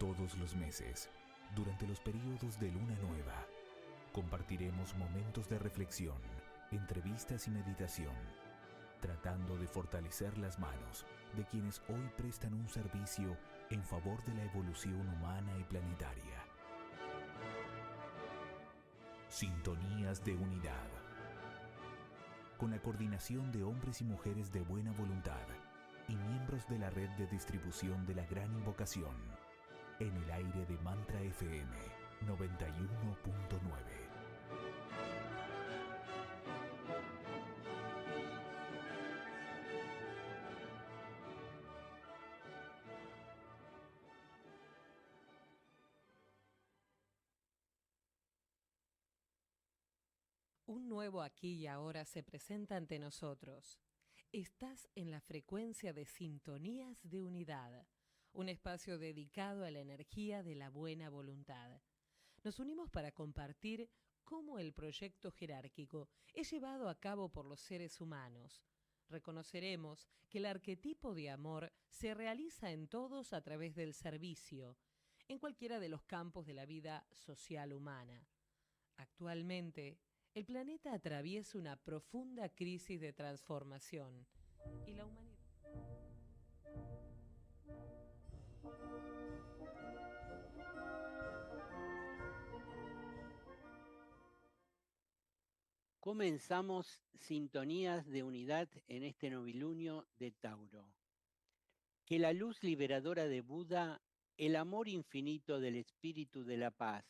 Todos los meses, durante los periodos de luna nueva, compartiremos momentos de reflexión, entrevistas y meditación, tratando de fortalecer las manos de quienes hoy prestan un servicio en favor de la evolución humana y planetaria. Sintonías de unidad. Con la coordinación de hombres y mujeres de buena voluntad y miembros de la red de distribución de la Gran Invocación, en el aire de Mantra FM 91.9. Un nuevo aquí y ahora se presenta ante nosotros. Estás en la frecuencia de Sintonías de Unidad, un espacio dedicado a la energía de la buena voluntad. Nos unimos para compartir cómo el proyecto jerárquico es llevado a cabo por los seres humanos. Reconoceremos que el arquetipo de amor se realiza en todos a través del servicio, en cualquiera de los campos de la vida social humana. Actualmente, el planeta atraviesa una profunda crisis de transformación y la humanidad. Comenzamos Sintonías de Unidad en este novilunio de Tauro. Que la luz liberadora de Buda, el amor infinito del espíritu de la paz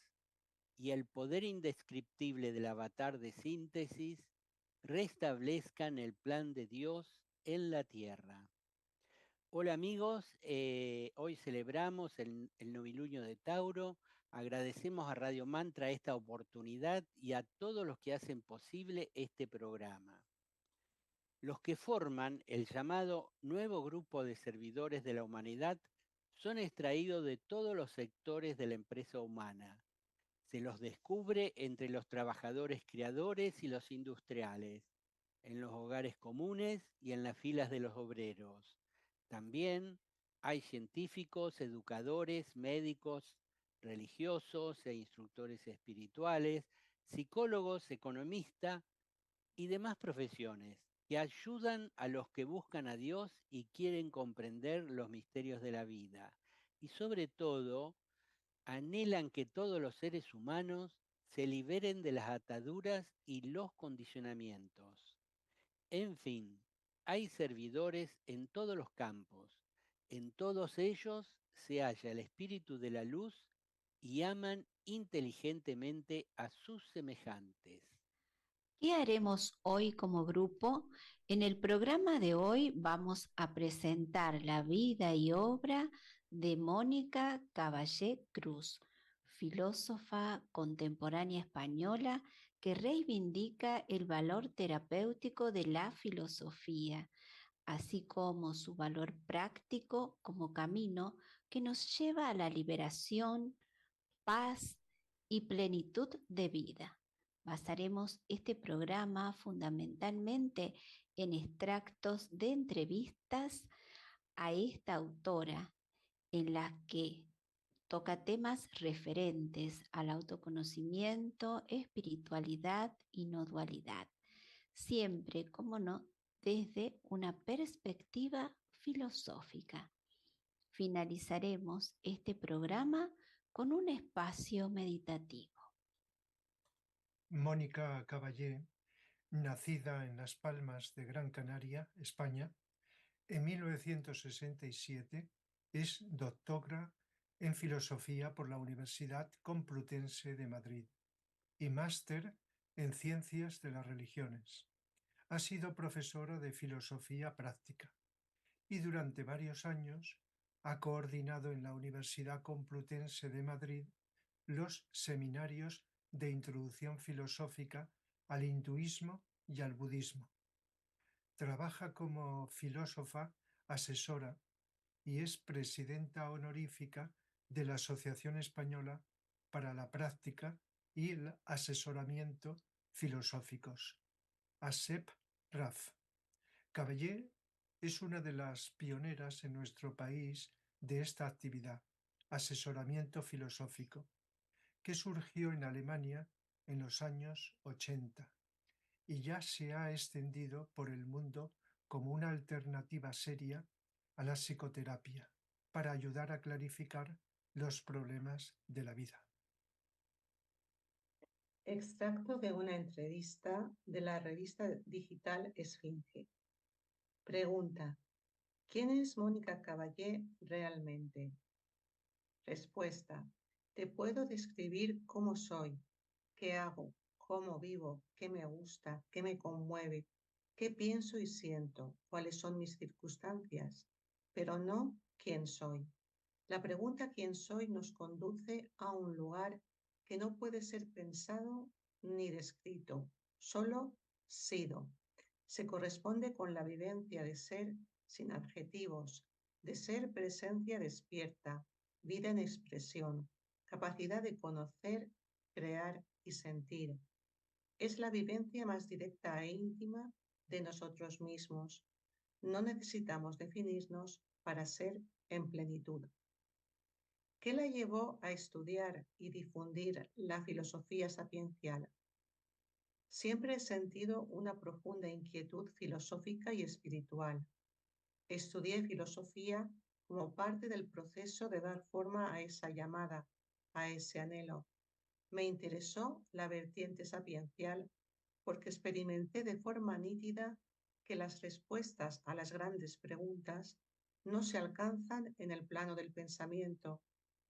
y el poder indescriptible del avatar de síntesis restablezcan el plan de Dios en la tierra. Hola amigos, hoy celebramos el novilunio de Tauro. Agradecemos a Radio Mantra esta oportunidad y a todos los que hacen posible este programa. Los que forman el llamado nuevo grupo de servidores de la humanidad son extraídos de todos los sectores de la empresa humana. Se los descubre entre los trabajadores creadores y los industriales, en los hogares comunes y en las filas de los obreros. También hay científicos, educadores, médicos, religiosos e instructores espirituales, psicólogos, economistas y demás profesiones que ayudan a los que buscan a Dios y quieren comprender los misterios de la vida. Y sobre todo, anhelan que todos los seres humanos se liberen de las ataduras y los condicionamientos. En fin, hay servidores en todos los campos. En todos ellos se halla el espíritu de la luz y aman inteligentemente a sus semejantes. ¿Qué haremos hoy como grupo? En el programa de hoy vamos a presentar la vida y obra de Mónica Caballé Cruz, filósofa contemporánea española que reivindica el valor terapéutico de la filosofía, así como su valor práctico como camino que nos lleva a la liberación, paz y plenitud de vida. Basaremos este programa fundamentalmente en extractos de entrevistas a esta autora, en las que toca temas referentes al autoconocimiento, espiritualidad y no dualidad, siempre, como no, desde una perspectiva filosófica. Finalizaremos este programa con un espacio meditativo. Mónica Caballé, nacida en Las Palmas de Gran Canaria, España, en 1967, es doctora en Filosofía por la Universidad Complutense de Madrid y máster en Ciencias de las Religiones. Ha sido profesora de Filosofía Práctica y durante varios años ha coordinado en la Universidad Complutense de Madrid los seminarios de introducción filosófica al hinduismo y al budismo. Trabaja como filósofa asesora y es presidenta honorífica de la Asociación Española para la Práctica y el Asesoramiento Filosóficos, ASEP-RAF. Caballé es una de las pioneras en nuestro país de esta actividad. asesoramiento filosófico, que surgió en Alemania en los años 80 y ya se ha extendido por el mundo como una alternativa seria a la psicoterapia para ayudar a clarificar los problemas de la vida. Extracto de una entrevista de la revista digital Esfinge. Pregunta: ¿quién es Mónica Caballé realmente? Respuesta: te puedo describir cómo soy, qué hago, cómo vivo, qué me gusta, qué me conmueve, qué pienso y siento, cuáles son mis circunstancias, pero no quién soy. La pregunta quién soy nos conduce a un lugar que no puede ser pensado ni descrito, solo sido. Se corresponde con la vivencia de ser sin adjetivos, de ser presencia despierta, vida en expresión, capacidad de conocer, crear y sentir. Es la vivencia más directa e íntima de nosotros mismos. No necesitamos definirnos para ser en plenitud. ¿Qué la llevó a estudiar y difundir la filosofía sapiencial? Siempre he sentido una profunda inquietud filosófica y espiritual. Estudié filosofía como parte del proceso de dar forma a esa llamada, a ese anhelo. Me interesó la vertiente sapiencial porque experimenté de forma nítida que las respuestas a las grandes preguntas no se alcanzan en el plano del pensamiento,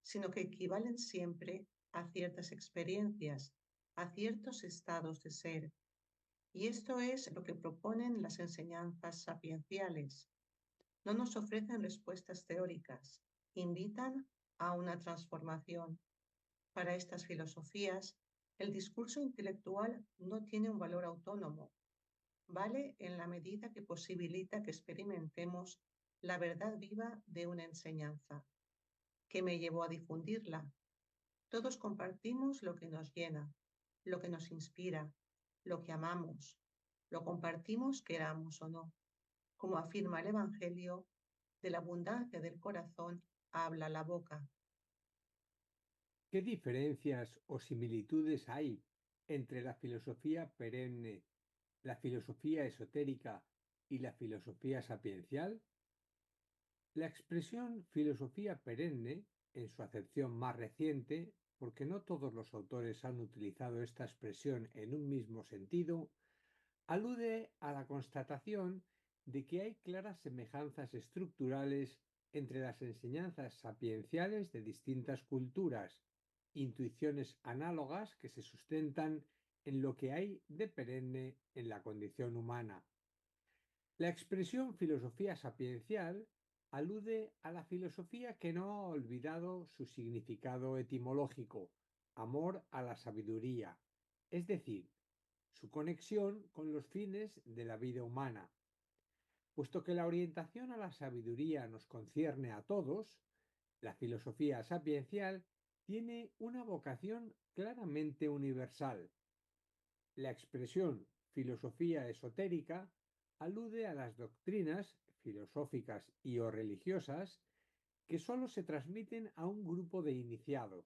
sino que equivalen siempre a ciertas experiencias, a ciertos estados de ser. Y esto es lo que proponen las enseñanzas sapienciales. No nos ofrecen respuestas teóricas, invitan a una transformación. Para estas filosofías, el discurso intelectual no tiene un valor autónomo. Vale en la medida que posibilita que experimentemos la verdad viva de una enseñanza. ¿Qué me llevó a difundirla? Todos compartimos lo que nos llena, lo que nos inspira, lo que amamos. Lo compartimos queramos o no. Como afirma el Evangelio, de la abundancia del corazón habla la boca. ¿Qué diferencias o similitudes hay entre la filosofía perenne, la filosofía esotérica y la filosofía sapiencial? La expresión filosofía perenne, en su acepción más reciente, porque no todos los autores han utilizado esta expresión en un mismo sentido, alude a la constatación de que hay claras semejanzas estructurales entre las enseñanzas sapienciales de distintas culturas, intuiciones análogas que se sustentan en lo que hay de perenne en la condición humana. La expresión filosofía sapiencial alude a la filosofía que no ha olvidado su significado etimológico, amor a la sabiduría, es decir, su conexión con los fines de la vida humana. Puesto que la orientación a la sabiduría nos concierne a todos, la filosofía sapiencial tiene una vocación claramente universal. La expresión filosofía esotérica alude a las doctrinas filosóficas y o religiosas que sólo se transmiten a un grupo de iniciados.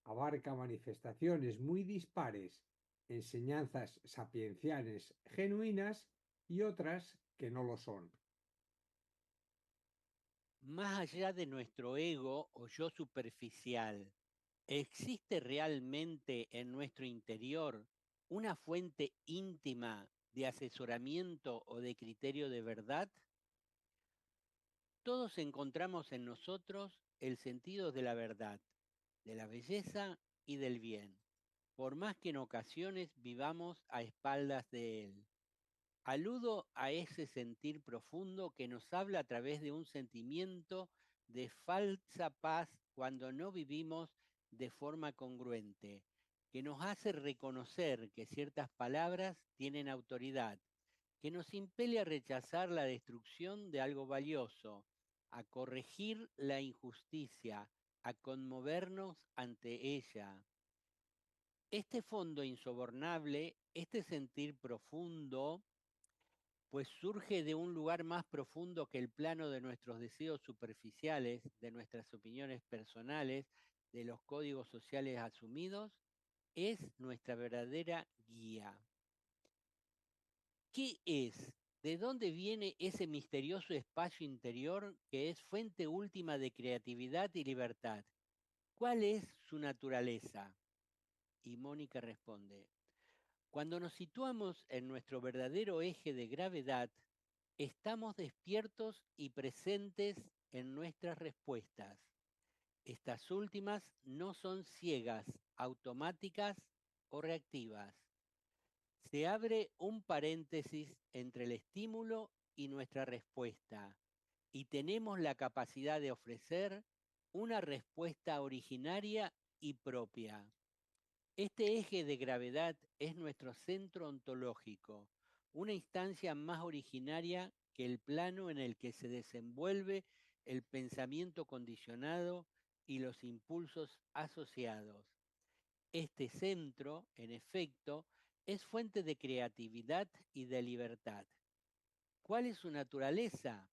Abarca manifestaciones muy dispares, enseñanzas sapienciales genuinas y otras que no lo son. Más allá de nuestro ego o yo superficial, ¿existe realmente en nuestro interior una fuente íntima de asesoramiento o de criterio de verdad? Todos encontramos en nosotros el sentido de la verdad, de la belleza y del bien, por más que en ocasiones vivamos a espaldas de él. Aludo a ese sentir profundo que nos habla a través de un sentimiento de falsa paz cuando no vivimos de forma congruente, que nos hace reconocer que ciertas palabras tienen autoridad, que nos impele a rechazar la destrucción de algo valioso, a corregir la injusticia, a conmovernos ante ella. Este fondo insobornable, este sentir profundo, pues surge de un lugar más profundo que el plano de nuestros deseos superficiales, de nuestras opiniones personales, de los códigos sociales asumidos, es nuestra verdadera guía. ¿Qué es? ¿De dónde viene ese misterioso espacio interior que es fuente última de creatividad y libertad? ¿Cuál es su naturaleza? Y Mónica responde, cuando nos situamos en nuestro verdadero eje de gravedad, estamos despiertos y presentes en nuestras respuestas. Estas últimas no son ciegas, automáticas o reactivas. Se abre un paréntesis entre el estímulo y nuestra respuesta y tenemos la capacidad de ofrecer una respuesta originaria y propia. Este eje de gravedad es nuestro centro ontológico, una instancia más originaria que el plano en el que se desenvuelve el pensamiento condicionado y los impulsos asociados. Este centro, en efecto, es fuente de creatividad y de libertad. ¿Cuál es su naturaleza?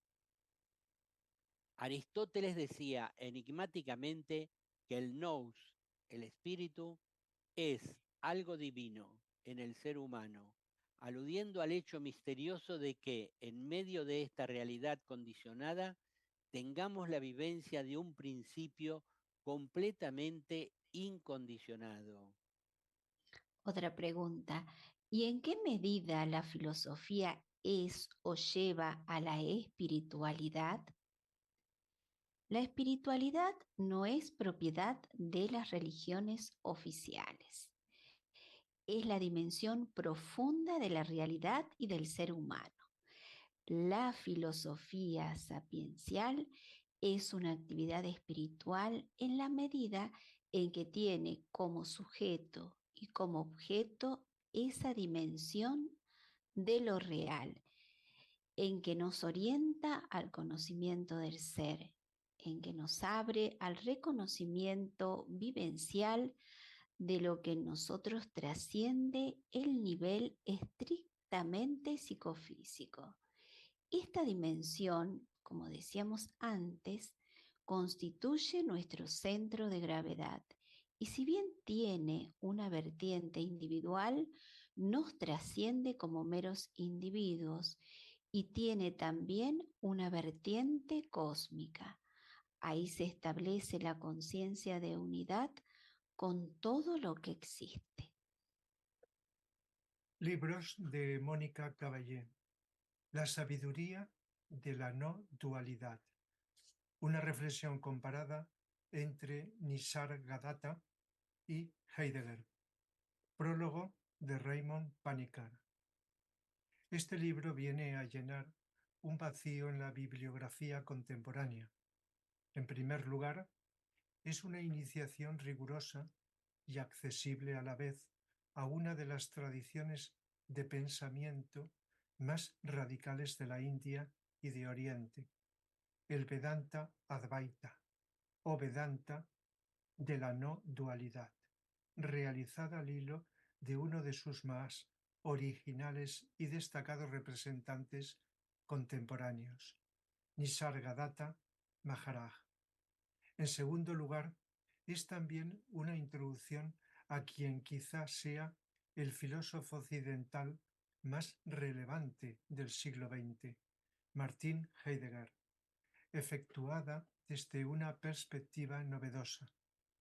Aristóteles decía enigmáticamente que el nous, el espíritu, es algo divino en el ser humano, aludiendo al hecho misterioso de que, en medio de esta realidad condicionada, tengamos la vivencia de un principio completamente incondicionado. Otra pregunta, ¿y en qué medida la filosofía es o lleva a la espiritualidad? La espiritualidad no es propiedad de las religiones oficiales. Es la dimensión profunda de la realidad y del ser humano. La filosofía sapiencial es una actividad espiritual en la medida en que tiene como sujeto y como objeto esa dimensión de lo real, en que nos orienta al conocimiento del ser, en que nos abre al reconocimiento vivencial de lo que en nosotros trasciende el nivel estrictamente psicofísico. Esta dimensión, como decíamos antes, constituye nuestro centro de gravedad y si bien tiene una vertiente individual, nos trasciende como meros individuos y tiene también una vertiente cósmica. Ahí se establece la conciencia de unidad con todo lo que existe. Libros de Mónica Caballé. La sabiduría de la no dualidad. Una reflexión comparada entre Nisargadatta y Heidegger. Prólogo de Raymond Panikkar. Este libro viene a llenar un vacío en la bibliografía contemporánea. En primer lugar, es una iniciación rigurosa y accesible a la vez a una de las tradiciones de pensamiento más radicales de la India y de Oriente, el Vedanta Advaita, o Vedanta de la no dualidad, realizada al hilo de uno de sus más originales y destacados representantes contemporáneos, Nisargadatta Maharaj. En segundo lugar, es también una introducción a quien quizá sea el filósofo occidental más relevante del siglo XX, Martin Heidegger, efectuada desde una perspectiva novedosa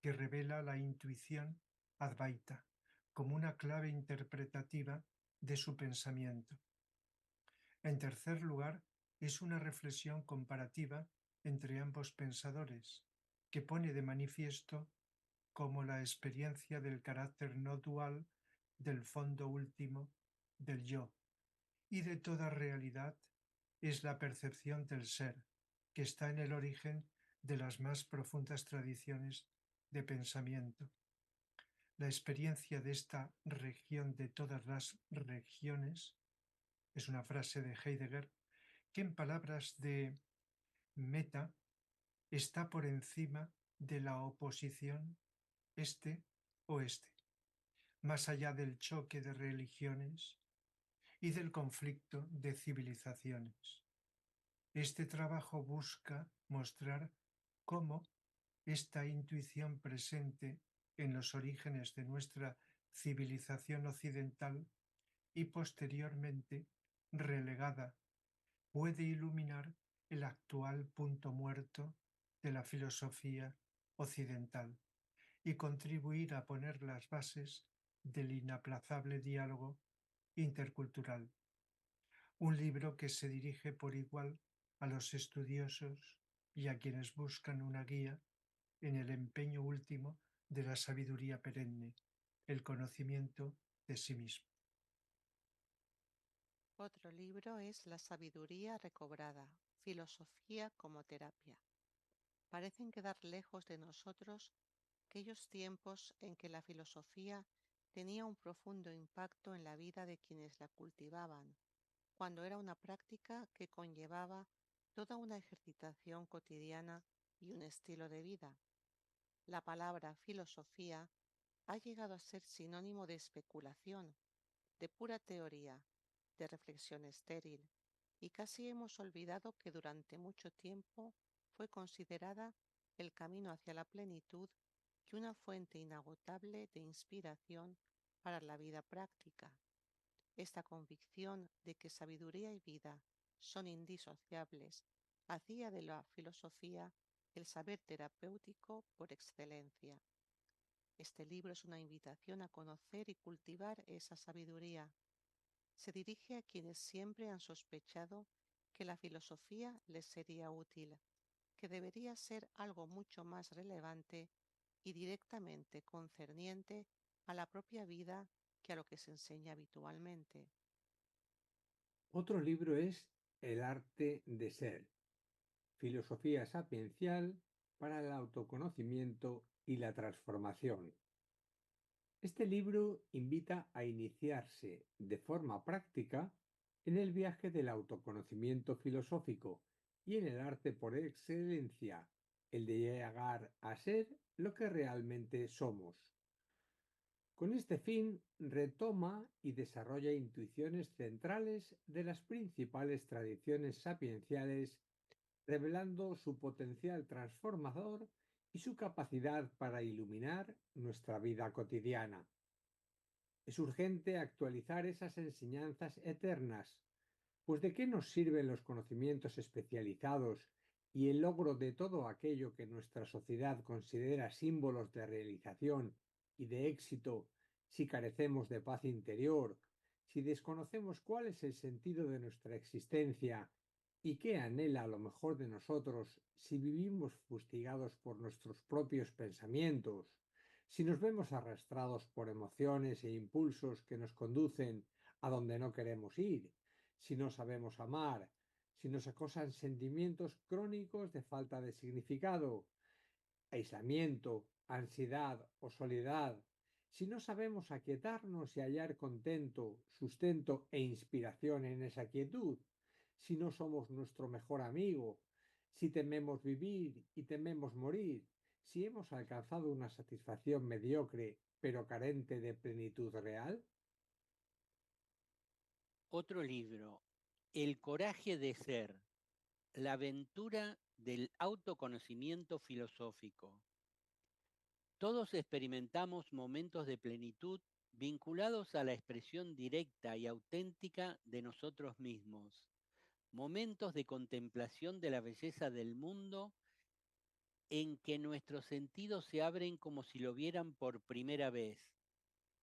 que revela la intuición advaita como una clave interpretativa de su pensamiento. En tercer lugar, es una reflexión comparativa entre ambos pensadores, que pone de manifiesto cómo la experiencia del carácter no dual del fondo último del yo y de toda realidad es la percepción del ser, que está en el origen de las más profundas tradiciones de pensamiento. La experiencia de esta región de todas las regiones es una frase de Heidegger que en palabras de Meta está por encima de la oposición este-oeste, más allá del choque de religiones y del conflicto de civilizaciones. Este trabajo busca mostrar cómo esta intuición presente en los orígenes de nuestra civilización occidental y posteriormente relegada puede iluminar el actual punto muerto de la filosofía occidental y contribuir a poner las bases del inaplazable diálogo intercultural. Un libro que se dirige por igual a los estudiosos y a quienes buscan una guía en el empeño último de la sabiduría perenne, el conocimiento de sí mismo. Otro libro es La sabiduría recobrada, filosofía como terapia. Parecen quedar lejos de nosotros aquellos tiempos en que la filosofía tenía un profundo impacto en la vida de quienes la cultivaban, cuando era una práctica que conllevaba toda una ejercitación cotidiana y un estilo de vida. La palabra filosofía ha llegado a ser sinónimo de especulación, de pura teoría, de reflexión estéril, y casi hemos olvidado que durante mucho tiempo fue considerada el camino hacia la plenitud y una fuente inagotable de inspiración para la vida práctica. Esta convicción de que sabiduría y vida son indisociables hacía de la filosofía el saber terapéutico por excelencia. Este libro es una invitación a conocer y cultivar esa sabiduría. Se dirige a quienes siempre han sospechado que la filosofía les sería útil, que debería ser algo mucho más relevante y directamente concerniente a la propia vida que a lo que se enseña habitualmente. Otro libro es El arte de ser, filosofía sapiencial para el autoconocimiento y la transformación. Este libro invita a iniciarse de forma práctica en el viaje del autoconocimiento filosófico y en el arte por excelencia, el de llegar a ser lo que realmente somos. Con este fin, retoma y desarrolla intuiciones centrales de las principales tradiciones sapienciales, revelando su potencial transformador y su capacidad para iluminar nuestra vida cotidiana. Es urgente actualizar esas enseñanzas eternas, pues ¿de qué nos sirven los conocimientos especializados y el logro de todo aquello que nuestra sociedad considera símbolos de realización y de éxito si carecemos de paz interior, si desconocemos cuál es el sentido de nuestra existencia y qué anhela lo mejor de nosotros si vivimos fustigados por nuestros propios pensamientos, si nos vemos arrastrados por emociones e impulsos que nos conducen a donde no queremos ir, si no sabemos amar, si nos acosan sentimientos crónicos de falta de significado, aislamiento, ansiedad o soledad, si no sabemos aquietarnos y hallar contento, sustento e inspiración en esa quietud, si no somos nuestro mejor amigo, si tememos vivir y tememos morir, si hemos alcanzado una satisfacción mediocre pero carente de plenitud real. Otro libro, El coraje de ser, la aventura del autoconocimiento filosófico. Todos experimentamos momentos de plenitud vinculados a la expresión directa y auténtica de nosotros mismos, momentos de contemplación de la belleza del mundo en que nuestros sentidos se abren como si lo vieran por primera vez,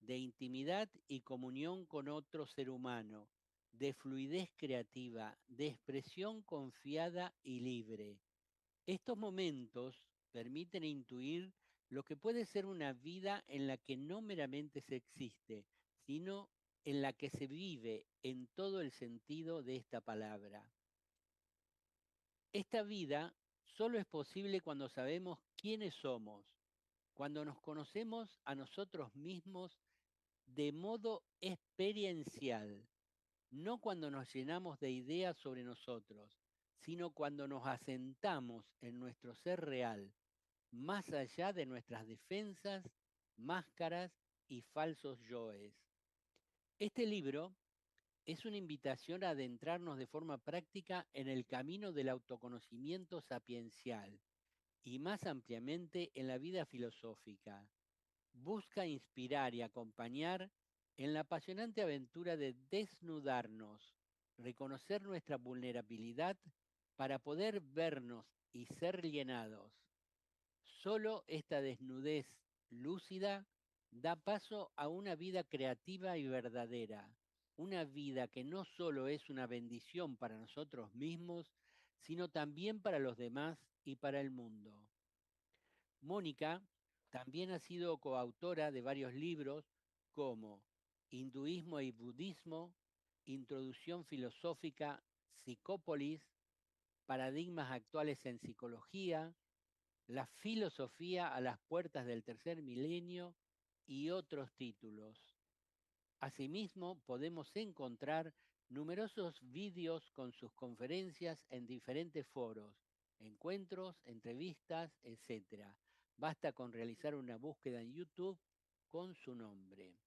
de intimidad y comunión con otro ser humano, de fluidez creativa, de expresión confiada y libre. Estos momentos permiten intuir lo que puede ser una vida en la que no meramente se existe, sino en la que se vive en todo el sentido de esta palabra. Esta vida solo es posible cuando sabemos quiénes somos, cuando nos conocemos a nosotros mismos de modo experiencial, no cuando nos llenamos de ideas sobre nosotros, sino cuando nos asentamos en nuestro ser real, más allá de nuestras defensas, máscaras y falsos yoes. Este libro Es una invitación a adentrarnos de forma práctica en el camino del autoconocimiento sapiencial y más ampliamente en la vida filosófica. Busca inspirar y acompañar en la apasionante aventura de desnudarnos, reconocer nuestra vulnerabilidad para poder vernos y ser llenados. Solo esta desnudez lúcida da paso a una vida creativa y verdadera, una vida que no solo es una bendición para nosotros mismos, sino también para los demás y para el mundo. Mónica también ha sido coautora de varios libros como Hinduismo y Budismo, Introducción Filosófica, Psicópolis, Paradigmas Actuales en Psicología, La Filosofía a las Puertas del Tercer Milenio y otros títulos. Asimismo, podemos encontrar numerosos vídeos con sus conferencias en diferentes foros, encuentros, entrevistas, etc. Basta con realizar una búsqueda en YouTube con su nombre.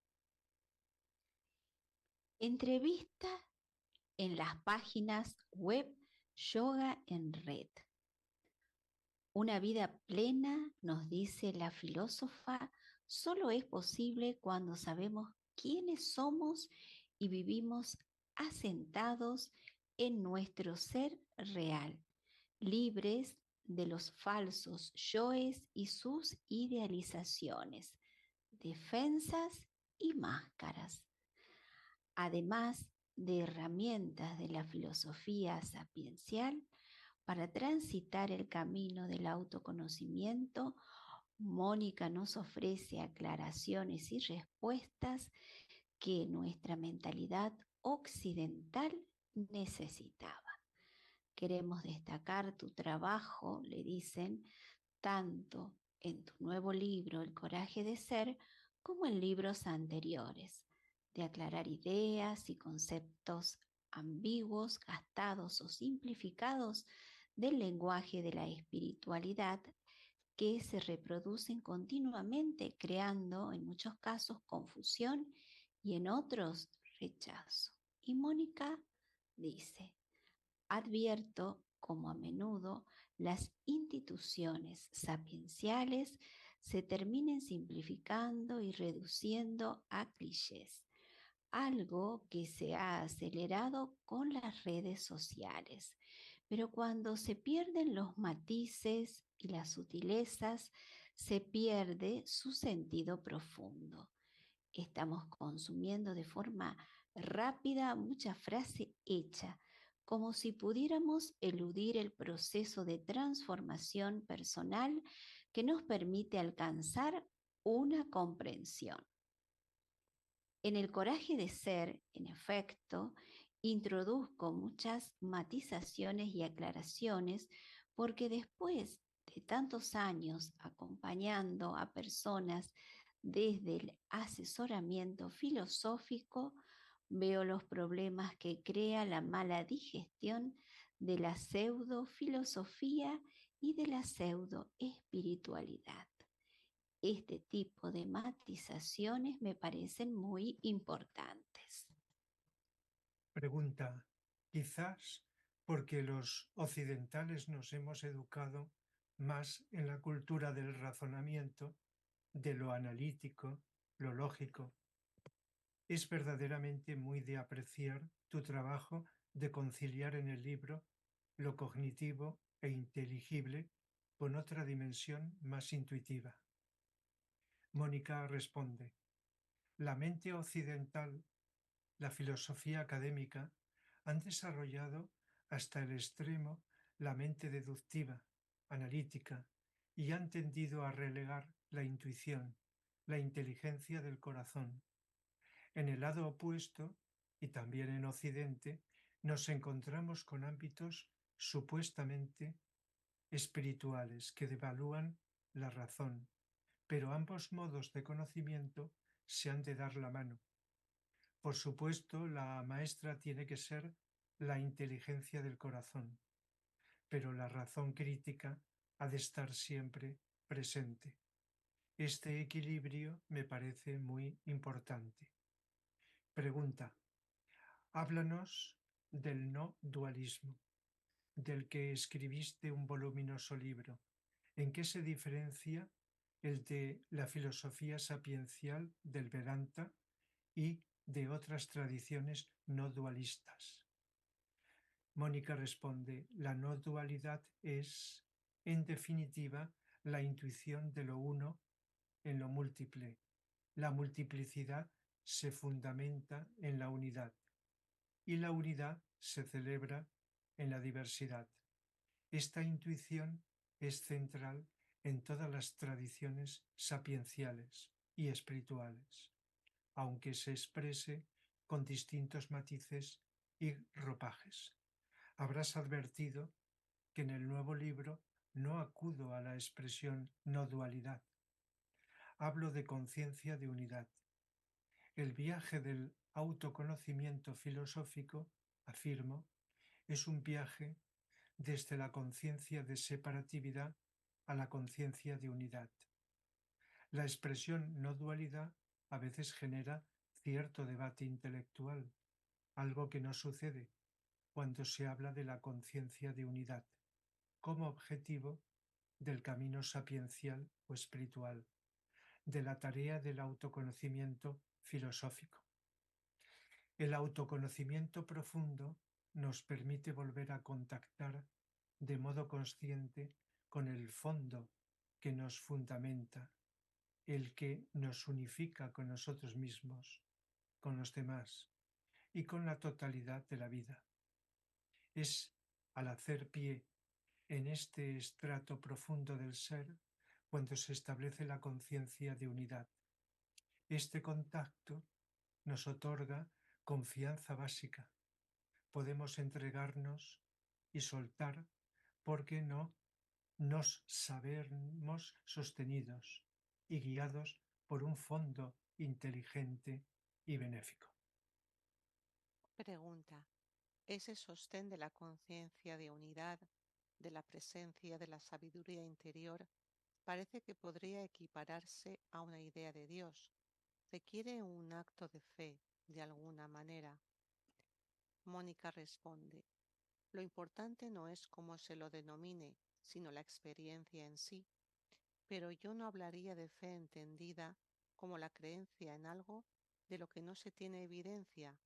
Entrevista en las páginas web Yoga en Red. Una vida plena, nos dice la filósofa, solo es posible cuando sabemos quiénes somos y vivimos asentados en nuestro ser real, libres de los falsos yoes y sus idealizaciones, defensas y máscaras. Además de herramientas de la filosofía sapiencial, para transitar el camino del autoconocimiento, Mónica nos ofrece aclaraciones y respuestas que nuestra mentalidad occidental necesitaba. Queremos destacar tu trabajo, le dicen, tanto en tu nuevo libro, El coraje de ser, como en libros anteriores, de aclarar ideas y conceptos ambiguos, gastados o simplificados del lenguaje de la espiritualidad que se reproducen continuamente, creando en muchos casos confusión y en otros rechazo. Y Mónica dice, advierto como a menudo las instituciones sapienciales se terminen simplificando y reduciendo a clichés, algo que se ha acelerado con las redes sociales. Pero cuando se pierden los matices y las sutilezas, se pierde su sentido profundo. Estamos consumiendo de forma rápida mucha frase hecha, como si pudiéramos eludir el proceso de transformación personal que nos permite alcanzar una comprensión. En el coraje de ser, en efecto, introduzco muchas matizaciones y aclaraciones porque después de tantos años acompañando a personas desde el asesoramiento filosófico, veo los problemas que crea la mala digestión de la pseudo-filosofía y de la pseudo-espiritualidad. Este tipo de matizaciones me parecen muy importantes. Pregunta, quizás porque los occidentales nos hemos educado más en la cultura del razonamiento, de lo analítico, lo lógico. Es verdaderamente muy de apreciar tu trabajo de conciliar en el libro lo cognitivo e inteligible con otra dimensión más intuitiva. Mónica responde, la mente occidental, la filosofía académica, han desarrollado hasta el extremo la mente deductiva, analítica, y han tendido a relegar la intuición, la inteligencia del corazón. En el lado opuesto, y también en Occidente, nos encontramos con ámbitos supuestamente espirituales que devalúan la razón, pero ambos modos de conocimiento se han de dar la mano. Por supuesto, la maestra tiene que ser la inteligencia del corazón, pero la razón crítica ha de estar siempre presente. Este equilibrio me parece muy importante. Pregunta, Háblanos del no dualismo, del que escribiste un voluminoso libro. ¿En qué se diferencia el de la filosofía sapiencial del Vedanta y de otras tradiciones no dualistas? Mónica responde, la no dualidad es, en definitiva, la intuición de lo uno en lo múltiple. La multiplicidad se fundamenta en la unidad y la unidad se celebra en la diversidad. Esta intuición es central en todas las tradiciones sapienciales y espirituales, aunque se exprese con distintos matices y ropajes. Habrás advertido que en el nuevo libro no acudo a la expresión no dualidad. Hablo de conciencia de unidad. El viaje del autoconocimiento filosófico, afirmo, es un viaje desde la conciencia de separatividad a la conciencia de unidad. La expresión no dualidad a veces genera cierto debate intelectual, algo que no sucede cuando se habla de la conciencia de unidad como objetivo del camino sapiencial o espiritual, de la tarea del autoconocimiento filosófico. El autoconocimiento profundo nos permite volver a contactar de modo consciente con el fondo que nos fundamenta, el que nos unifica con nosotros mismos, con los demás y con la totalidad de la vida. Es al hacer pie en este estrato profundo del ser cuando se establece la conciencia de unidad. Este contacto nos otorga confianza básica. Podemos entregarnos y soltar porque no nos sabemos sostenidos y guiados por un fondo inteligente y benéfico. Pregunta. Ese sostén de la conciencia de unidad, de la presencia de la sabiduría interior, parece que podría equipararse a una idea de Dios. Requiere un acto de fe, de alguna manera. Mónica responde, lo importante no es cómo se lo denomine, sino la experiencia en sí. Pero yo no hablaría de fe entendida como la creencia en algo de lo que no se tiene evidencia,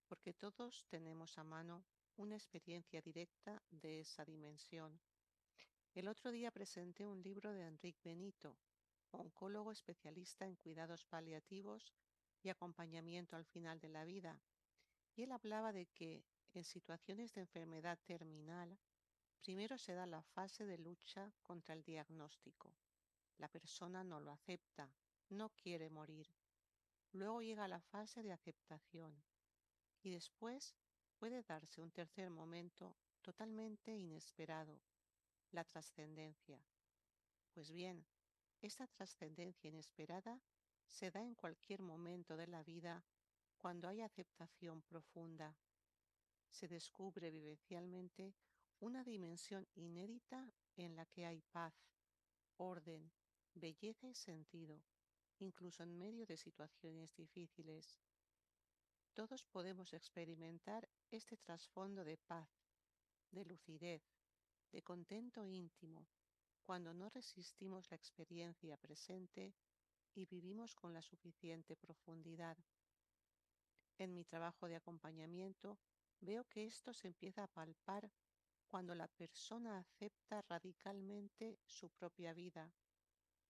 porque todos tenemos a mano una experiencia directa de esa dimensión. El otro día presenté un libro de Enrique Benito, oncólogo especialista en cuidados paliativos y acompañamiento al final de la vida, y él hablaba de que en situaciones de enfermedad terminal, primero se da la fase de lucha contra el diagnóstico. La persona no lo acepta, no quiere morir. Luego llega la fase de aceptación y después puede darse un tercer momento totalmente inesperado, la trascendencia. Pues bien, esta trascendencia inesperada se da en cualquier momento de la vida cuando hay aceptación profunda. Se descubre vivencialmente una dimensión inédita en la que hay paz, orden, belleza y sentido, incluso en medio de situaciones difíciles. Todos podemos experimentar este trasfondo de paz, de lucidez, de contento íntimo, cuando no resistimos la experiencia presente y vivimos con la suficiente profundidad. En mi trabajo de acompañamiento veo que esto se empieza a palpar cuando la persona acepta radicalmente su propia vida.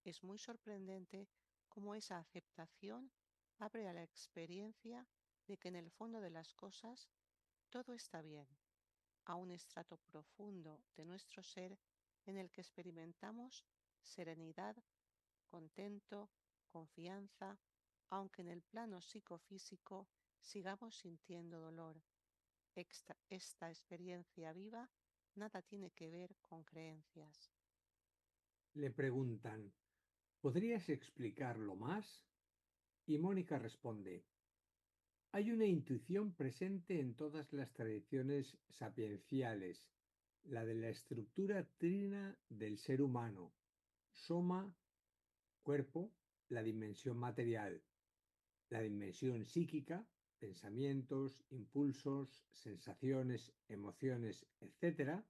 Es muy sorprendente cómo esa aceptación abre a la experiencia de que en el fondo de las cosas todo está bien, a un estrato profundo de nuestro ser en el que experimentamos serenidad, contento, confianza, aunque en el plano psicofísico sigamos sintiendo dolor. Esta experiencia viva nada tiene que ver con creencias. Le preguntan, ¿podrías explicarlo más? Y Mónica responde, hay una intuición presente en todas las tradiciones sapienciales, la de la estructura trina del ser humano, soma, cuerpo, la dimensión material, la dimensión psíquica, pensamientos, impulsos, sensaciones, emociones, etc.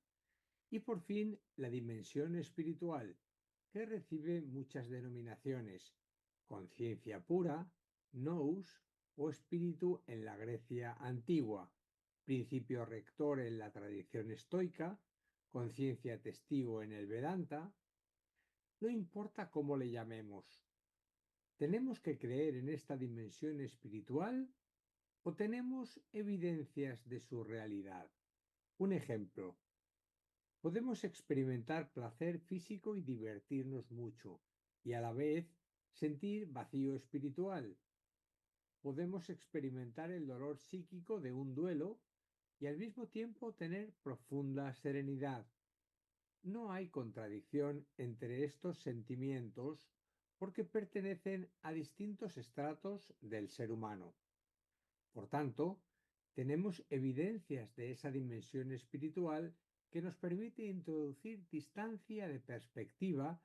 Y por fin, la dimensión espiritual, que recibe muchas denominaciones: conciencia pura, nous o espíritu en la Grecia antigua, principio rector en la tradición estoica, conciencia testigo en el Vedanta. No importa cómo le llamemos, ¿tenemos que creer en esta dimensión espiritual o tenemos evidencias de su realidad? Un ejemplo: podemos experimentar placer físico y divertirnos mucho, y a la vez sentir vacío espiritual. Podemos experimentar el dolor psíquico de un duelo y al mismo tiempo tener profunda serenidad. No hay contradicción entre estos sentimientos porque pertenecen a distintos estratos del ser humano. Por tanto, tenemos evidencias de esa dimensión espiritual que nos permite introducir distancia de perspectiva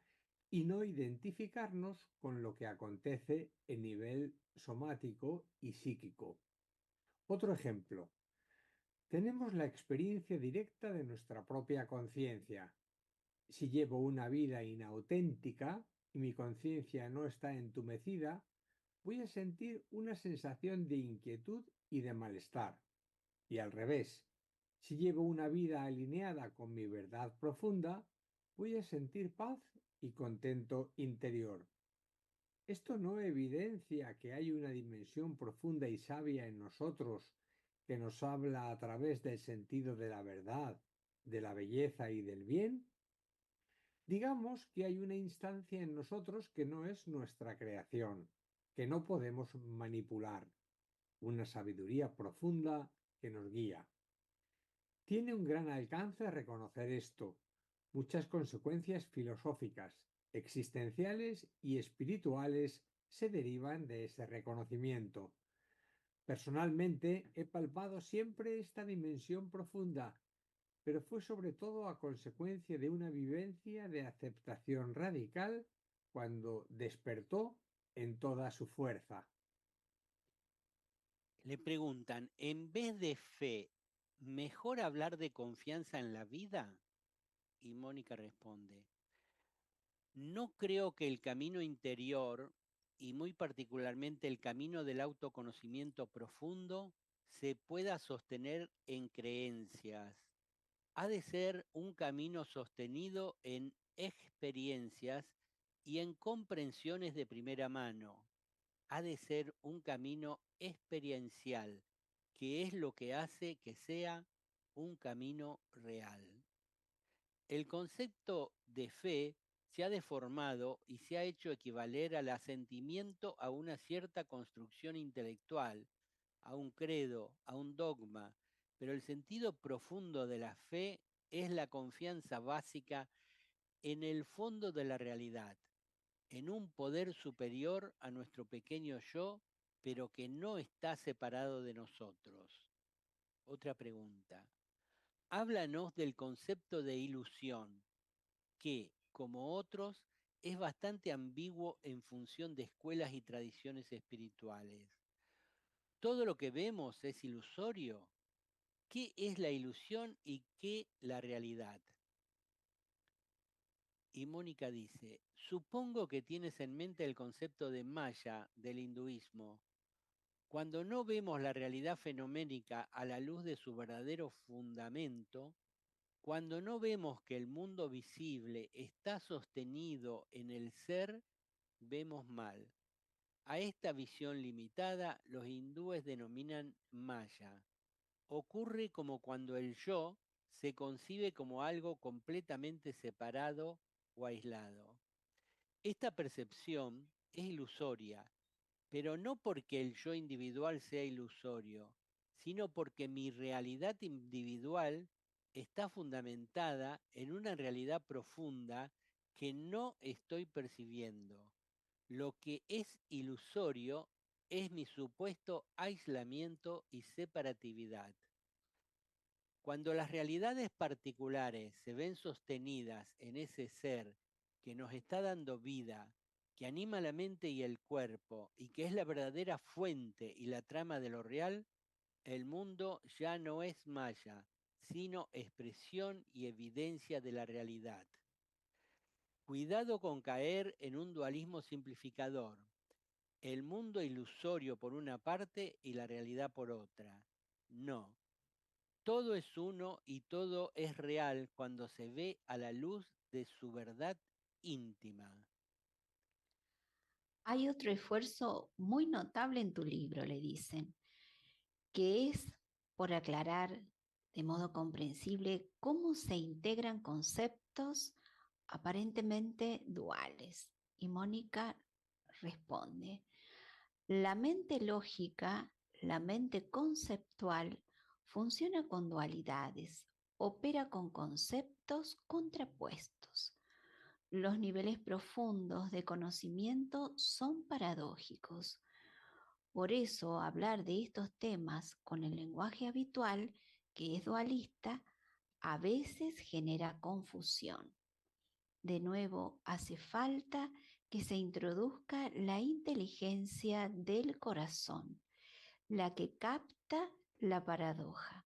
y no identificarnos con lo que acontece en nivel somático y psíquico. Otro ejemplo: tenemos la experiencia directa de nuestra propia conciencia. Si llevo una vida inauténtica y mi conciencia no está entumecida, voy a sentir una sensación de inquietud y de malestar. Y al revés, si llevo una vida alineada con mi verdad profunda, voy a sentir paz y contento interior. Esto no evidencia que hay una dimensión profunda y sabia en nosotros que nos habla a través del sentido de la verdad, de la belleza y del bien. Digamos que hay una instancia en nosotros que no es nuestra creación, que no podemos manipular, una sabiduría profunda que nos guía. Tiene un gran alcance reconocer esto. Muchas consecuencias filosóficas, existenciales y espirituales se derivan de ese reconocimiento. Personalmente he palpado siempre esta dimensión profunda, pero fue sobre todo a consecuencia de una vivencia de aceptación radical cuando despertó en toda su fuerza. Le preguntan, en vez de fe, ¿mejor hablar de confianza en la vida? Y Mónica responde, no creo que el camino interior, y muy particularmente el camino del autoconocimiento profundo, se pueda sostener en creencias. Ha de ser un camino sostenido en experiencias y en comprensiones de primera mano. Ha de ser un camino experiencial, que es lo que hace que sea un camino real. El concepto de fe se ha deformado y se ha hecho equivaler al asentimiento a una cierta construcción intelectual, a un credo, a un dogma, pero el sentido profundo de la fe es la confianza básica en el fondo de la realidad, en un poder superior a nuestro pequeño yo, pero que no está separado de nosotros. Otra pregunta. Háblanos del concepto de ilusión, que, como otros, es bastante ambiguo en función de escuelas y tradiciones espirituales. ¿Todo lo que vemos es ilusorio? ¿Qué es la ilusión y qué la realidad? Y Mónica dice, supongo que tienes en mente el concepto de Maya del hinduismo. Cuando no vemos la realidad fenoménica a la luz de su verdadero fundamento, cuando no vemos que el mundo visible está sostenido en el ser, vemos mal. A esta visión limitada los hindúes denominan Maya. Ocurre como cuando el yo se concibe como algo completamente separado o aislado. Esta percepción es ilusoria, pero no porque el yo individual sea ilusorio, sino porque mi realidad individual está fundamentada en una realidad profunda que no estoy percibiendo. Lo que es ilusorio es mi supuesto aislamiento y separatividad. Cuando las realidades particulares se ven sostenidas en ese ser que nos está dando vida, que anima la mente y el cuerpo y que es la verdadera fuente y la trama de lo real, el mundo ya no es maya, sino expresión y evidencia de la realidad. Cuidado con caer en un dualismo simplificador, el mundo ilusorio por una parte y la realidad por otra. No, todo es uno y todo es real cuando se ve a la luz de su verdad íntima. Hay otro esfuerzo muy notable en tu libro, le dicen, que es por aclarar de modo comprensible cómo se integran conceptos aparentemente duales. Y Mónica responde, la mente lógica, la mente conceptual, funciona con dualidades, opera con conceptos contrapuestos. Los niveles profundos de conocimiento son paradójicos. Por eso, hablar de estos temas con el lenguaje habitual, que es dualista, a veces genera confusión. De nuevo, hace falta que se introduzca la inteligencia del corazón, la que capta la paradoja.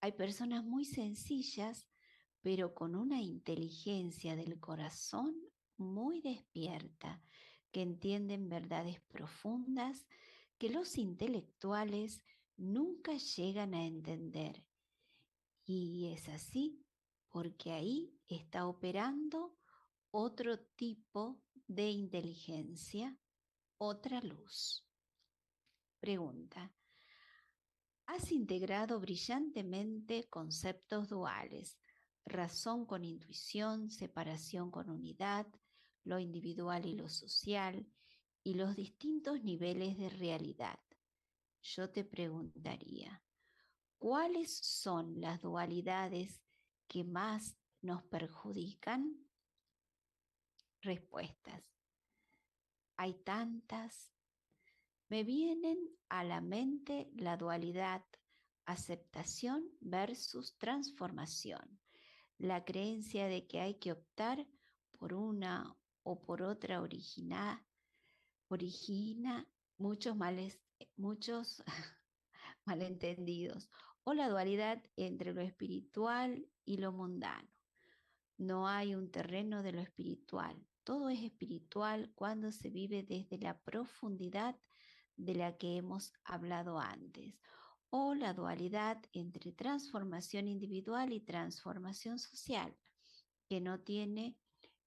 Hay personas muy sencillas, pero con una inteligencia del corazón muy despierta, que entienden verdades profundas que los intelectuales nunca llegan a entender. Y es así porque ahí está operando otro tipo de inteligencia, otra luz. Pregunta. Has integrado brillantemente conceptos duales, razón con intuición, separación con unidad, lo individual y lo social, y los distintos niveles de realidad. Yo te preguntaría, ¿cuáles son las dualidades que más nos perjudican? Respuestas. Hay tantas. Me vienen a la mente la dualidad aceptación versus transformación, la creencia de que hay que optar por una o por otra origina muchos malentendidos, o la dualidad entre lo espiritual y lo mundano. No hay un terreno de lo espiritual. Todo es espiritual cuando se vive desde la profundidad de la que hemos hablado antes, o la dualidad entre transformación individual y transformación social, que no tiene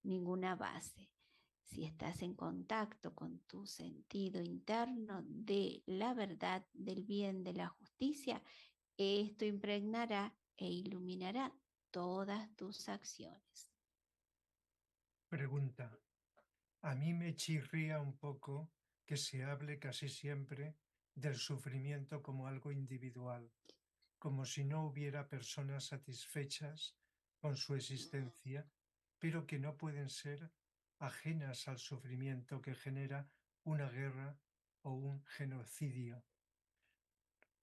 ninguna base. Si estás en contacto con tu sentido interno de la verdad, del bien, de la justicia, esto impregnará e iluminará todas tus acciones. Pregunta. A mí me chirría un poco que se hable casi siempre del sufrimiento como algo individual, como si no hubiera personas satisfechas con su existencia, pero que no pueden ser ajenas al sufrimiento que genera una guerra o un genocidio.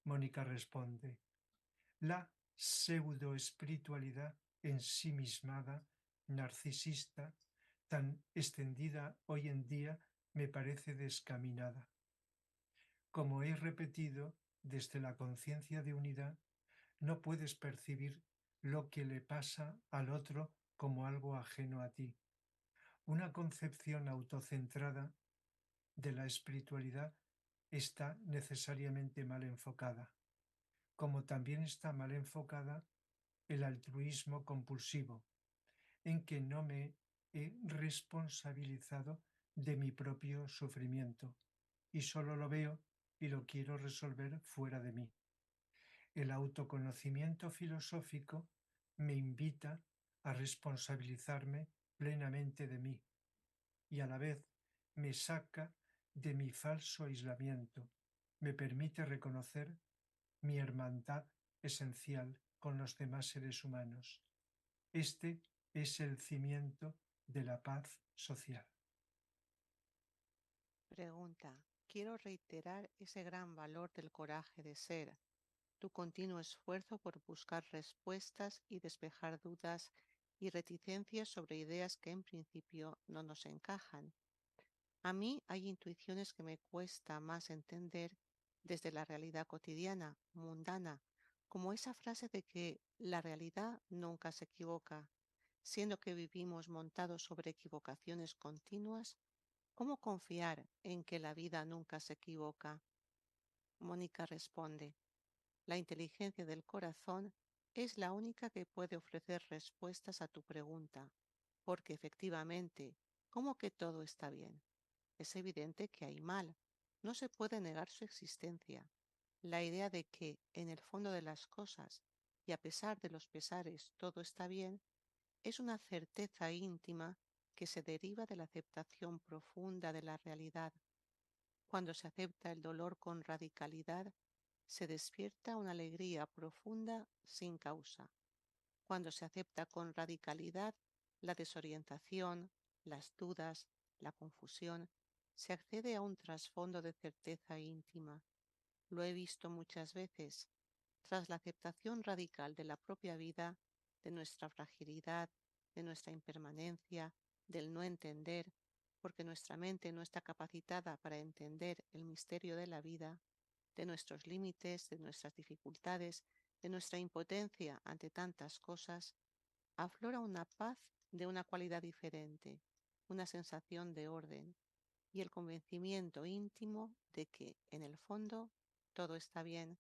Mónica responde, la pseudoespiritualidad ensimismada, narcisista, tan extendida hoy en día, me parece descaminada. Como he repetido, desde la conciencia de unidad, no puedes percibir lo que le pasa al otro como algo ajeno a ti. Una concepción autocentrada de la espiritualidad está necesariamente mal enfocada, como también está mal enfocada el altruismo compulsivo, en que no me he responsabilizado de mi propio sufrimiento y solo lo veo y lo quiero resolver fuera de mí. El autoconocimiento filosófico me invita a responsabilizarme plenamente de mí y a la vez me saca de mi falso aislamiento, me permite reconocer mi hermandad esencial con los demás seres humanos. Este es el cimiento de la paz social. Pregunta. Quiero reiterar ese gran valor del coraje de ser, tu continuo esfuerzo por buscar respuestas y despejar dudas y reticencias sobre ideas que en principio no nos encajan. A mí hay intuiciones que me cuesta más entender desde la realidad cotidiana, mundana, como esa frase de que la realidad nunca se equivoca. Siendo que vivimos montados sobre equivocaciones continuas, ¿cómo confiar en que la vida nunca se equivoca? Mónica responde, la inteligencia del corazón es la única que puede ofrecer respuestas a tu pregunta, porque efectivamente, ¿cómo que todo está bien? Es evidente que hay mal, no se puede negar su existencia. La idea de que, en el fondo de las cosas, y a pesar de los pesares, todo está bien, es una certeza íntima que se deriva de la aceptación profunda de la realidad. Cuando se acepta el dolor con radicalidad, se despierta una alegría profunda sin causa. Cuando se acepta con radicalidad la desorientación, las dudas, la confusión, se accede a un trasfondo de certeza íntima. Lo he visto muchas veces. Tras la aceptación radical de la propia vida, de nuestra fragilidad, de nuestra impermanencia, del no entender, porque nuestra mente no está capacitada para entender el misterio de la vida, de nuestros límites, de nuestras dificultades, de nuestra impotencia ante tantas cosas, aflora una paz de una cualidad diferente, una sensación de orden y el convencimiento íntimo de que, en el fondo, todo está bien.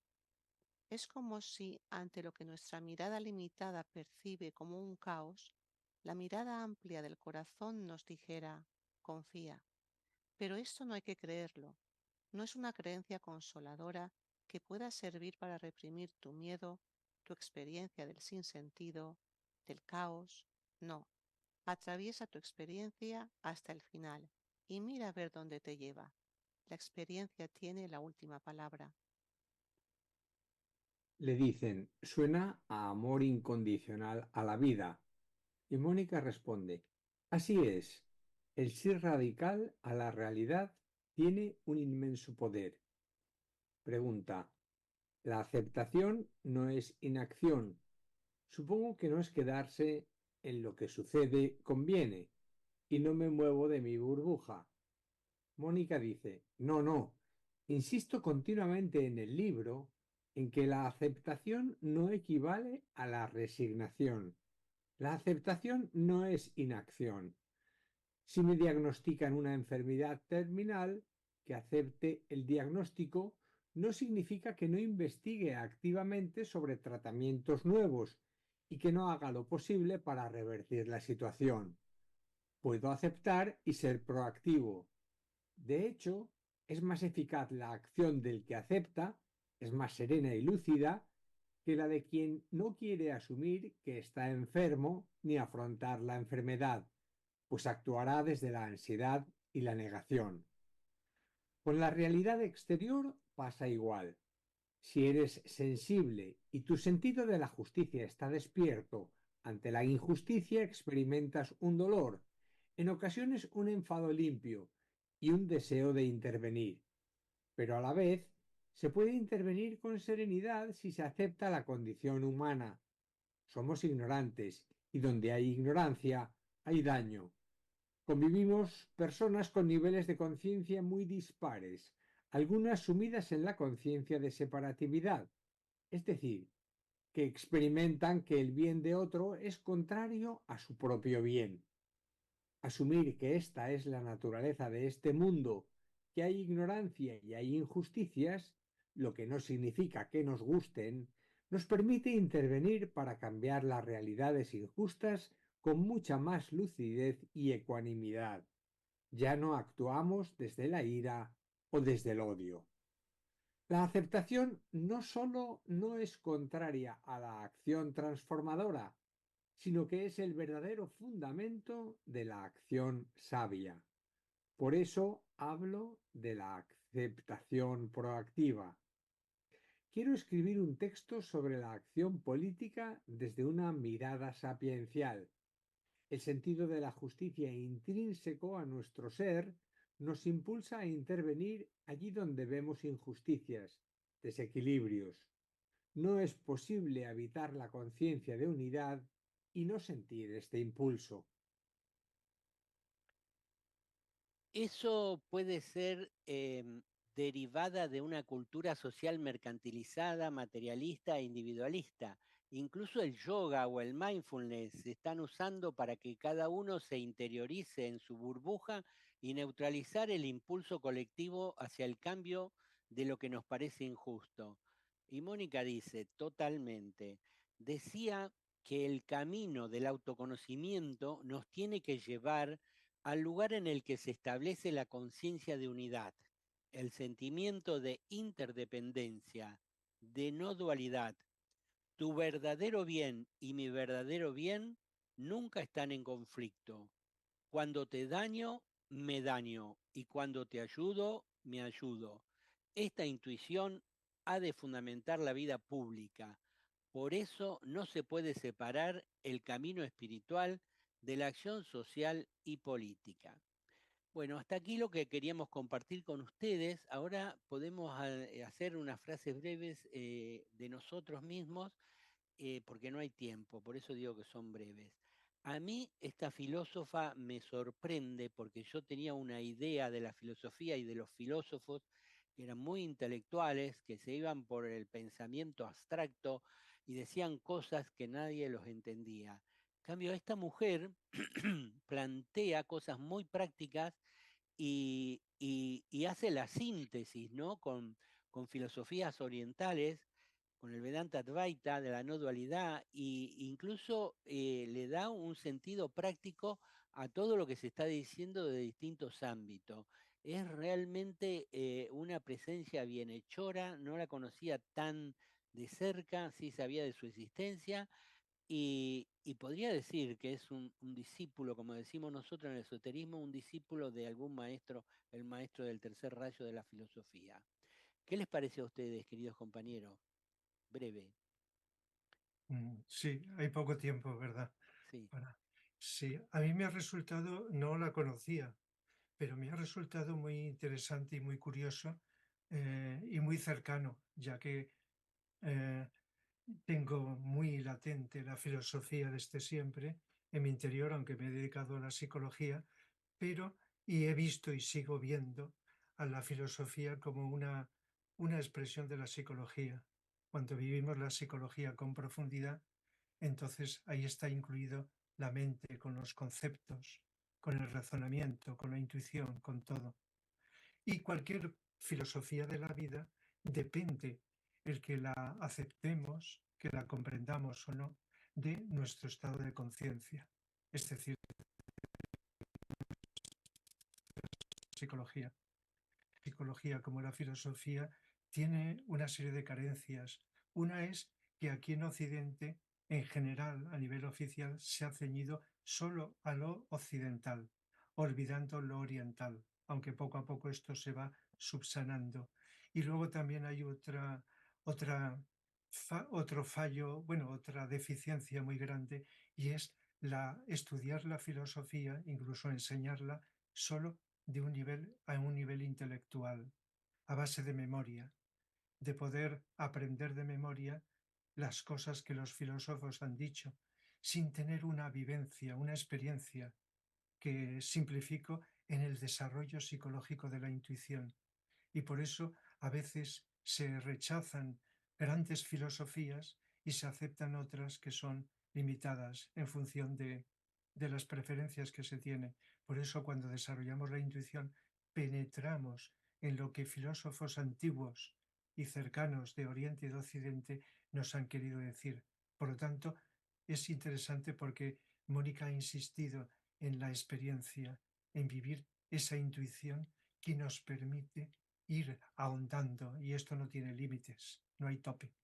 Es como si, ante lo que nuestra mirada limitada percibe como un caos, la mirada amplia del corazón nos dijera, confía. Pero esto no hay que creerlo. No es una creencia consoladora que pueda servir para reprimir tu miedo, tu experiencia del sinsentido, del caos. No. Atraviesa tu experiencia hasta el final y mira a ver dónde te lleva. La experiencia tiene la última palabra. Le dicen, suena a amor incondicional a la vida. Y Mónica responde, así es, el sí radical a la realidad tiene un inmenso poder. Pregunta, la aceptación no es inacción. Supongo que no es quedarse en lo que sucede conviene y no me muevo de mi burbuja. Mónica dice, no, insisto continuamente en el libro en que la aceptación no equivale a la resignación. La aceptación no es inacción. Si me diagnostican una enfermedad terminal, que acepte el diagnóstico no significa que no investigue activamente sobre tratamientos nuevos y que no haga lo posible para revertir la situación. Puedo aceptar y ser proactivo. De hecho, es más eficaz la acción del que acepta, es más serena y lúcida, que la de quien no quiere asumir que está enfermo ni afrontar la enfermedad, pues actuará desde la ansiedad y la negación. Con la realidad exterior pasa igual. Si eres sensible y tu sentido de la justicia está despierto ante la injusticia, experimentas un dolor, en ocasiones un enfado limpio y un deseo de intervenir. Pero a la vez, se puede intervenir con serenidad si se acepta la condición humana. Somos ignorantes y donde hay ignorancia hay daño. Convivimos personas con niveles de conciencia muy dispares, algunas sumidas en la conciencia de separatividad, es decir, que experimentan que el bien de otro es contrario a su propio bien. Asumir que esta es la naturaleza de este mundo, que hay ignorancia y hay injusticias, lo que no significa que nos gusten, nos permite intervenir para cambiar las realidades injustas con mucha más lucidez y ecuanimidad. Ya no actuamos desde la ira o desde el odio. La aceptación no solo no es contraria a la acción transformadora, sino que es el verdadero fundamento de la acción sabia. Por eso hablo de la aceptación proactiva. Quiero escribir un texto sobre la acción política desde una mirada sapiencial. El sentido de la justicia intrínseco a nuestro ser nos impulsa a intervenir allí donde vemos injusticias, desequilibrios. No es posible habitar la conciencia de unidad y no sentir este impulso? Eso puede ser derivada de una cultura social mercantilizada, materialista e individualista. Incluso el yoga o el mindfulness se están usando para que cada uno se interiorice en su burbuja y neutralizar el impulso colectivo hacia el cambio de lo que nos parece injusto. Y Mónica dice, totalmente, decía que el camino del autoconocimiento nos tiene que llevar al lugar en el que se establece la conciencia de unidad, el sentimiento de interdependencia, de no dualidad. Tu verdadero bien y mi verdadero bien nunca están en conflicto. Cuando te daño, me daño, y cuando te ayudo, me ayudo. Esta intuición ha de fundamentar la vida pública. Por eso no se puede separar el camino espiritual de la acción social y política. Bueno, hasta aquí lo que queríamos compartir con ustedes. Ahora podemos hacer unas frases breves de nosotros mismos, porque no hay tiempo, por eso digo que son breves. A mí esta filósofa me sorprende porque yo tenía una idea de la filosofía y de los filósofos que eran muy intelectuales, que se iban por el pensamiento abstracto y decían cosas que nadie los entendía. En cambio, esta mujer plantea cosas muy prácticas y hace la síntesis, ¿no? Con filosofías orientales, con el Vedanta Advaita de la no dualidad, e incluso le da un sentido práctico a todo lo que se está diciendo de distintos ámbitos. Es realmente una presencia bienhechora, no la conocía tan de cerca, sí sabía de su existencia, y podría decir que es un discípulo, como decimos nosotros en el esoterismo, un discípulo de algún maestro, el maestro del tercer rayo de la filosofía. ¿Qué les parece a ustedes, queridos compañeros? Breve, Sí, hay poco tiempo, ¿verdad? sí. Sí, a mí me ha resultado, no la conocía, pero me ha resultado muy interesante y muy curioso y muy cercano, ya que eh, tengo muy latente la filosofía desde siempre en mi interior, aunque me he dedicado a la psicología, pero y he visto y sigo viendo a la filosofía como una expresión de la psicología. Cuando vivimos la psicología con profundidad, entonces ahí está incluido la mente con los conceptos, con el razonamiento, con la intuición, con todo. Y cualquier filosofía de la vida depende el que la aceptemos, que la comprendamos o no, de nuestro estado de conciencia. Es decir, psicología. Psicología como la filosofía tiene una serie de carencias. Una es que aquí en Occidente, en general, a nivel oficial, se ha ceñido solo a lo occidental, olvidando lo oriental, aunque poco a poco esto se va subsanando. Y luego también hay otro fallo, bueno, otra deficiencia muy grande, y es estudiar la filosofía, incluso enseñarla, solo de un nivel a un nivel intelectual, a base de memoria, de poder aprender de memoria las cosas que los filósofos han dicho, sin tener una vivencia, una experiencia que simplifico en el desarrollo psicológico de la intuición. Y por eso a veces se rechazan grandes filosofías y se aceptan otras que son limitadas en función de las preferencias que se tiene. Por eso cuando desarrollamos la intuición penetramos en lo que filósofos antiguos y cercanos de Oriente y de Occidente nos han querido decir. Por lo tanto, es interesante porque Mónica ha insistido en la experiencia, en vivir esa intuición que nos permite ir ahondando, y esto no tiene límites, no hay tope,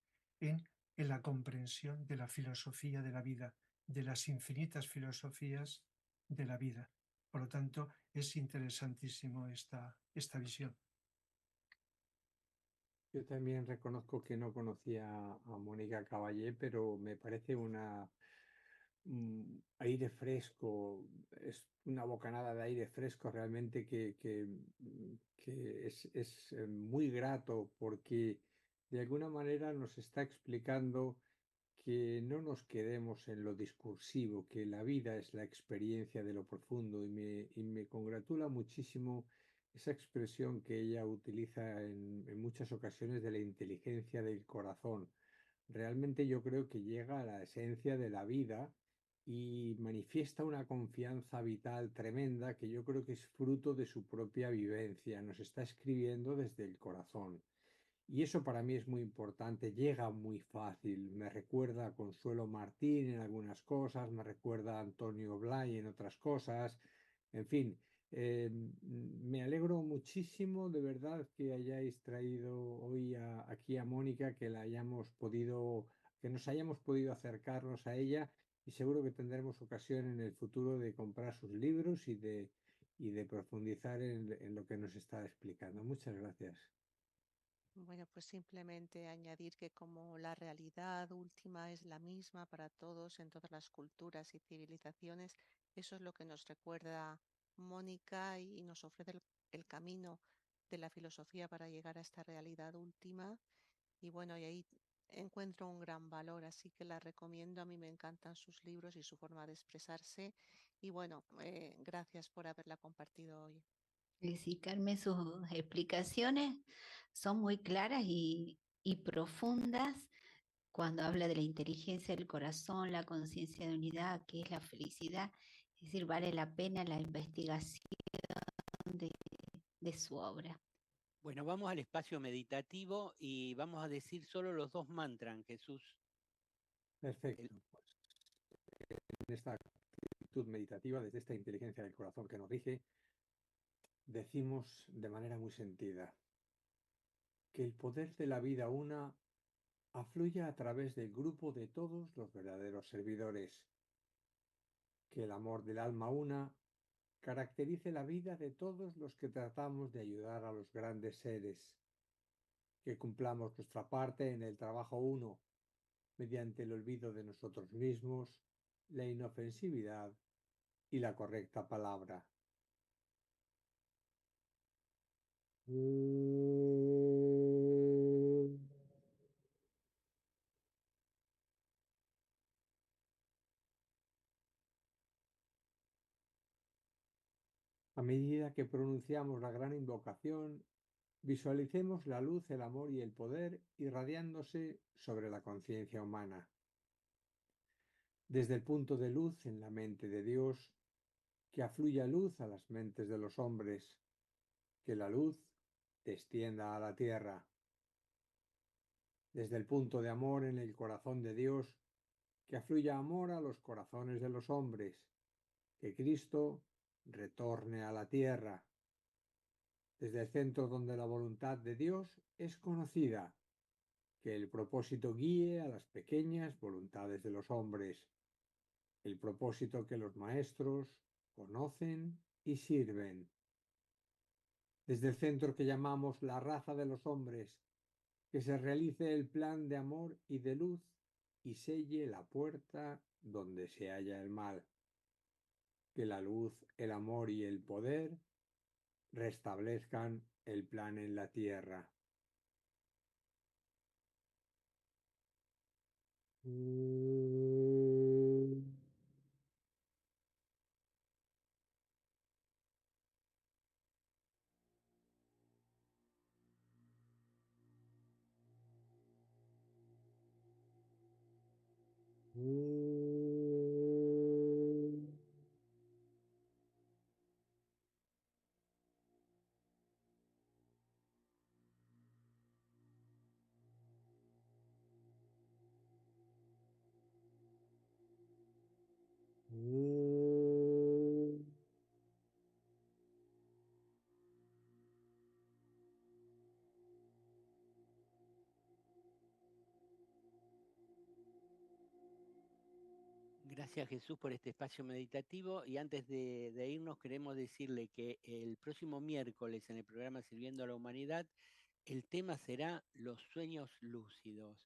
en la comprensión de la filosofía de la vida, de las infinitas filosofías de la vida. Por lo tanto, es interesantísimo esta visión. Yo también reconozco que no conocía a Mónica Caballé, pero me parece un aire fresco, es una bocanada de aire fresco realmente que es muy grato porque de alguna manera nos está explicando que no nos quedemos en lo discursivo, que la vida es la experiencia de lo profundo y me congratula muchísimo esa expresión que ella utiliza en muchas ocasiones de la inteligencia del corazón. Realmente yo creo que llega a la esencia de la vida y manifiesta una confianza vital tremenda que yo creo que es fruto de su propia vivencia, nos está escribiendo desde el corazón. Y eso para mí es muy importante, llega muy fácil, me recuerda a Consuelo Martín en algunas cosas, me recuerda a Antonio Blay en otras cosas, en fin, me alegro muchísimo de verdad que hayáis traído hoy aquí a Mónica, que la hayamos podido, que nos hayamos podido acercarnos a ella y seguro que tendremos ocasión en el futuro de comprar sus libros y de profundizar en lo que nos está explicando. Muchas gracias. Bueno, pues simplemente añadir que como la realidad última es la misma para todos en todas las culturas y civilizaciones, eso es lo que nos recuerda Mónica y nos ofrece el camino de la filosofía para llegar a esta realidad última. Y bueno, y ahí encuentro un gran valor, así que la recomiendo. A mí me encantan sus libros y su forma de expresarse. Y bueno, gracias por haberla compartido hoy. Sí, Carmen, sus explicaciones son muy claras y profundas cuando habla de la inteligencia del corazón, la conciencia de unidad, que es la felicidad. Es decir, vale la pena la investigación de, de su obra. Bueno, vamos al espacio meditativo y vamos a decir solo los dos mantras, Jesús. Perfecto. Pues, en esta actitud meditativa, desde esta inteligencia del corazón que nos rige, decimos de manera muy sentida que el poder de la vida una afluya a través del grupo de todos los verdaderos servidores, que el amor del alma una caracterice la vida de todos los que tratamos de ayudar a los grandes seres, que cumplamos nuestra parte en el trabajo uno, mediante el olvido de nosotros mismos, la inofensividad y la correcta palabra. A medida que pronunciamos la gran invocación, visualicemos la luz, el amor y el poder irradiándose sobre la conciencia humana. Desde el punto de luz en la mente de Dios, que afluya luz a las mentes de los hombres, que la luz descienda a la tierra. Desde el punto de amor en el corazón de Dios, que afluya amor a los corazones de los hombres, que Cristo retorne a la tierra. Desde el centro donde la voluntad de Dios es conocida, que el propósito guíe a las pequeñas voluntades de los hombres, el propósito que los maestros conocen y sirven. Desde el centro que llamamos la raza de los hombres, que se realice el plan de amor y de luz y selle la puerta donde se halla el mal. Que la luz, el amor y el poder restablezcan el plan en la tierra. Gracias Jesús por este espacio meditativo y antes de irnos queremos decirle que el próximo miércoles en el programa Sirviendo a la Humanidad el tema será los sueños lúcidos.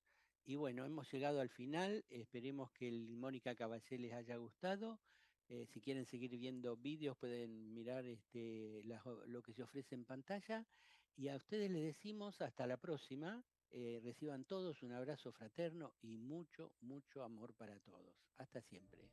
Y bueno, hemos llegado al final, esperemos que el Mónica Caballé les haya gustado. Si quieren seguir viendo vídeos pueden mirar lo que se ofrece en pantalla y a ustedes les decimos hasta la próxima. Reciban todos un abrazo fraterno y mucho, mucho amor para todos. Hasta siempre.